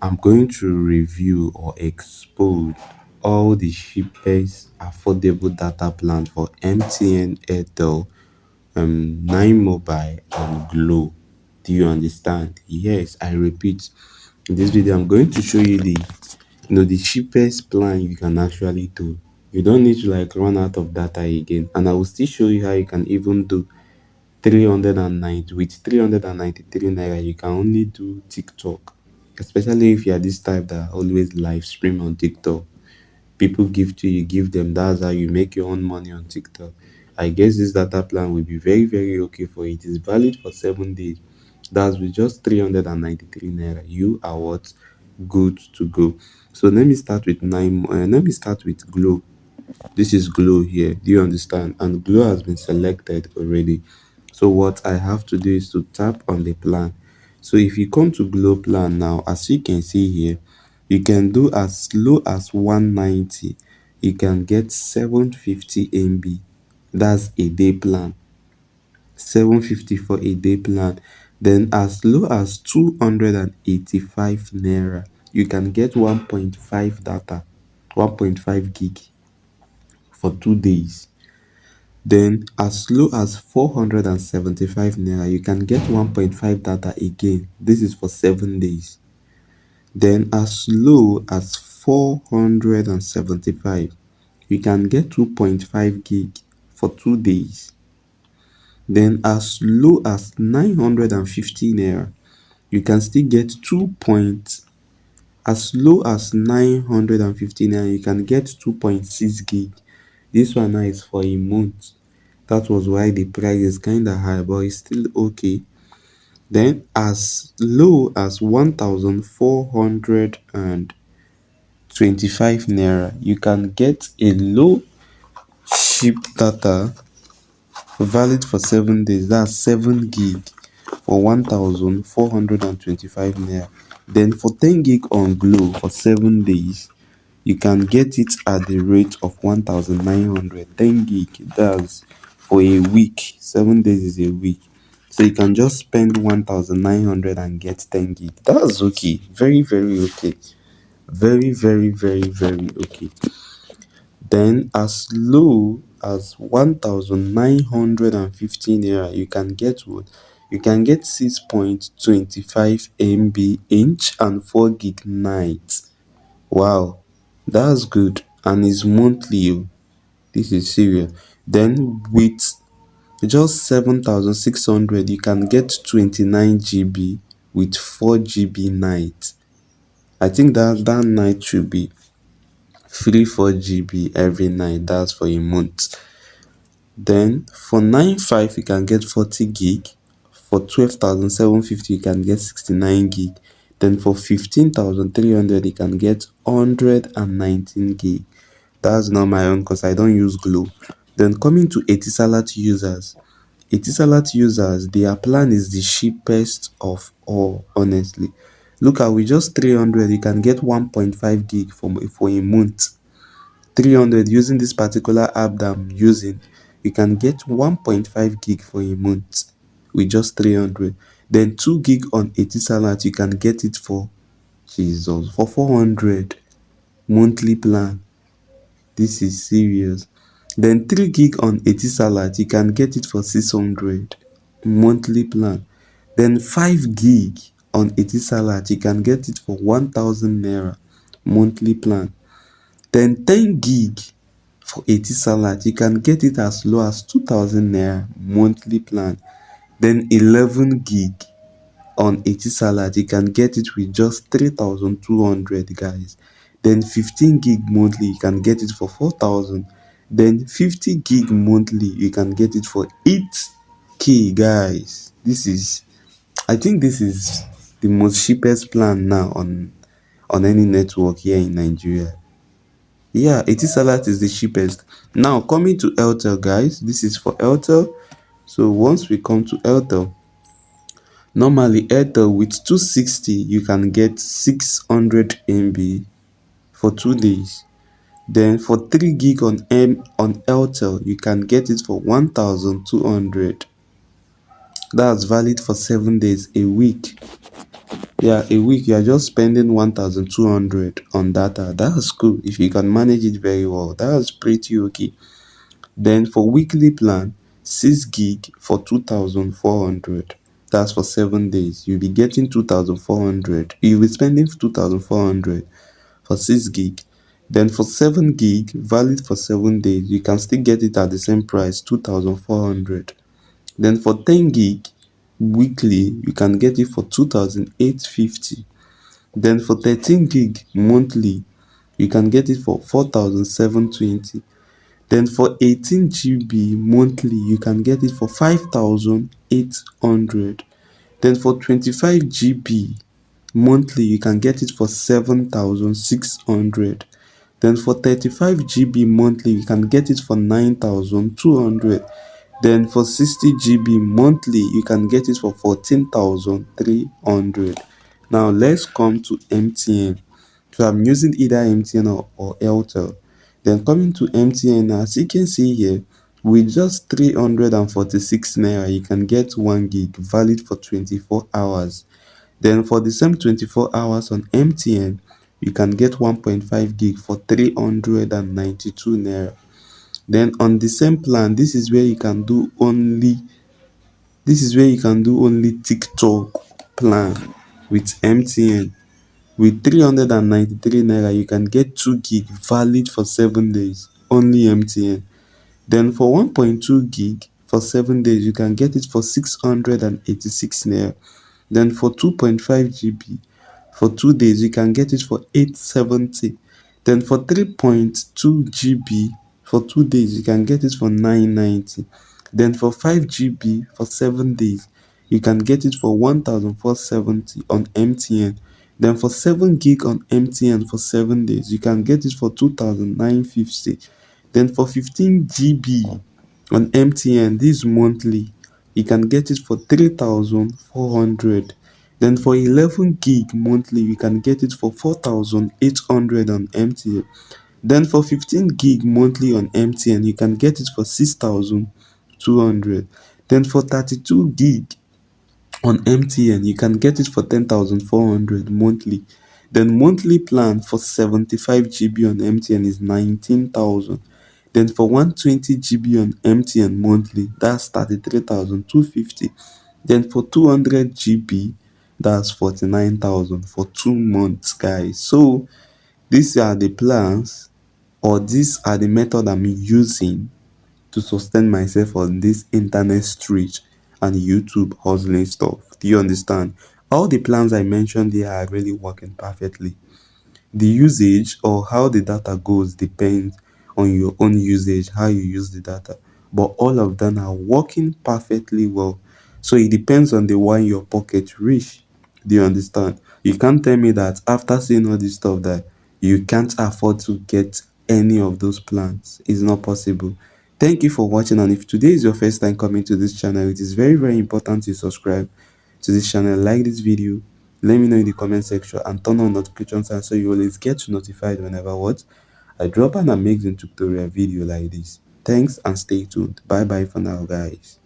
I'm going to review or expose all the cheapest affordable data plans for MTN, AIRTEL, 9MOBILE, and GLO. Do you understand? Yes, I repeat. In this video, I'm going to show you the cheapest plan you can actually do. You don't need to like run out of data again, and I will still show you how you can even do 390 with 393 naira. You can only do TikTok, especially if you are this type that always live stream on TikTok. People give to you, give them. That's how you make your own money on TikTok. I guess this data plan will be very, very okay for you. It is valid for 7 days. That's with just 393 naira. You are what? Good to go. So let me start with let me start with Glow. This is Glow here. Do you understand? And Glow has been selected already. So what I have to do is to tap on the plan. So if you come to Glow plan now, as you can see here, you can do as low as 190. You can get 750 MB. That's a day plan. 750 for a day plan. Then as low as 285 naira, you can get 1.5 data, 1.5 gig for 2 days. Then as low as 475 naira, you can get 1.5 data again. This is for 7 days. Then as low as 475, you can get 2.5 gig for 2 days. Then as low as 950 naira, you can still get 2 point. As low as 950 naira, you can get 2.6 gig. This one now is for a month. That was why the price is kind of high, but it's still okay. Then as low as 1425 naira, you can get a low cheap data valid for 7 days. That's 7 gig for 1425 naira. Then for 10 gig on Glow for 7 days, you can get it at the rate of 1900. 10 gig, that's for a week. 7 days is a week. So you can just spend 1900 and get 10 gig. That's okay. Very, very okay. Very, very, very, very okay. Then as low as 1915 naira, you can get what? You can get 6.25 MB inch and 4 gig night. Wow, that's good. And it's monthly. Oh. This is serious. Then with just 7600, you can get 29 GB with 4 GB night. I think that night should be free 4 GB every night. That's for a month. Then for 95, you can get 40 gig. For 12,750, you can get 69 gig. Then for 15,300, you can get 119 gig. That's not my own because I don't use Glow. Then coming to Etisalat users. Etisalat users, their plan is the cheapest of all, honestly. Look at, with just 300, you can get 1.5 gig for a month. 300 using this particular app that I'm using, you can get 1.5 gig for a month with just 300. Then 2 gig on Etisalat, you can get it for Jesus for 400 monthly plan. This is serious. Then 3 gig on Etisalat, you can get it for 600 monthly plan. Then 5 gig on Etisalat, you can get it for 1000 naira monthly plan. Then 10 gig for Etisalat, you can get it as low as 2000 naira monthly plan. Then 11 gig on Etisalat, you can get it with just 3200, guys. Then 15 gig monthly, you can get it for 4000. Then 50 gig monthly, you can get it for 8k, guys. I think this is the most cheapest plan now on any network here in Nigeria. Yeah, Etisalat is the cheapest. Now coming to AIRTEL, guys, this is for AIRTEL. So once we come to AIRTEL, normally AIRTEL with 260, you can get 600 MB for 2 days. Then for 3 gig on AIRTEL, you can get it for 1200. That's valid for 7 days, a week. Yeah, a week you're just spending 1,200 on data. That's cool if you can manage it very well. That's pretty okay. Then for weekly plan, 6 gig for 2,400. That's for 7 days. You'll be getting 2,400. You'll be spending 2,400 for 6 gig. Then for 7 gig, valid for 7 days, you can still get it at the same price, 2,400. Then for 10 gig weekly, you can get it for 2,850. Then for 13 gig monthly, you can get it for 4,720. Then for 18 GB monthly, you can get it for 5,800. Then for 25 GB monthly, you can get it for 7,600. Then for 35 GB monthly, you can get it for 9,200. Then for 60 GB monthly, you can get it for 14,300. Now let's come to MTN. So I'm using either MTN or AIRTEL. Then coming to MTN, as you can see here, with just 346 naira, you can get 1 gig valid for 24 hours. Then for the same 24 hours on MTN, you can get 1.5 gig for 392 naira. Then on the same plan, this is where you can do only TikTok plan with MTN. With 393 naira, you can get 2 gig valid for 7 days. Only MTN. Then for 1.2 gig for 7 days, you can get it for 686 naira. Then for 2.5 GB for 2 days, you can get it for 870. Then for 3.2 GB for 2 days, you can get it for 990. Then for 5 GB for 7 days, you can get it for 1,470 on MTN. Then for 7 gig on MTN for 7 days, you can get it for 2,950. Then for 15 GB on MTN, this monthly, you can get it for 3,400. Then for 11 gig monthly, you can get it for 4,800 on MTN. Then for 15 gig monthly on MTN, you can get it for 6,200. Then for 32 gig on MTN, you can get it for 10,400 monthly. Then monthly plan for 75 GB on MTN is 19,000. Then for 120 GB on MTN monthly, that's 33,250. Then for 200 GB, that's 49,000 for 2 months, guys. So these are the plans, or these are the method I'm using to sustain myself on this internet street and YouTube hustling stuff. Do you understand? All the plans I mentioned here are really working perfectly. The usage or how the data goes depends on your own usage, how you use the data. But all of them are working perfectly well. So it depends on the one your pocket reach. Do you understand? You can't tell me that after seeing all this stuff that you can't afford to get any of those plans. It's not possible. Thank you for watching, and if today is your first time coming to this channel, it is very, very important to subscribe to this channel, like this video, let me know in the comment section, and turn on notifications and so you always get notified whenever what I drop an amazing tutorial video like this. Thanks and stay tuned. Bye bye for now, guys.